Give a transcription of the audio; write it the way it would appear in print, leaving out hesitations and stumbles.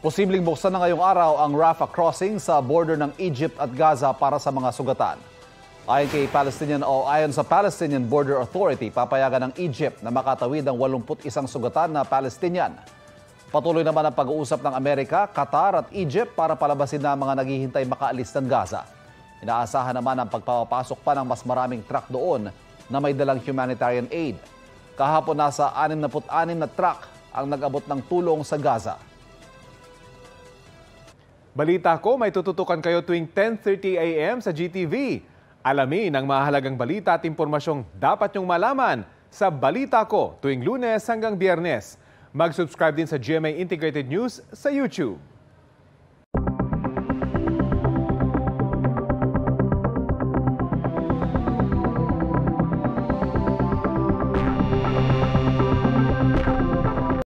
Posibleng buksan na ngayong araw ang Rafah crossing sa border ng Egypt at Gaza para sa mga sugatan. Ayon sa Palestinian Border Authority, papayagan ng Egypt na makatawid ang 81 sugatan na Palestinian. Patuloy naman ang pag-uusap ng Amerika, Qatar at Egypt para palabasin na mga naghihintay makaalis ng Gaza. Inaasahan naman ang pagpapasok pa ng mas maraming truck doon na may dalang humanitarian aid. Kahapon nasa 66 na truck ang nag-abot ng tulong sa Gaza. Balita ko, may tututukan kayo tuwing 10:30 a.m. sa GTV. Alamin ang mahalagang balita at impormasyong dapat nyong malaman sa Balita Ko tuwing Lunes hanggang Biyernes. Mag-subscribe din sa GMA Integrated News sa YouTube.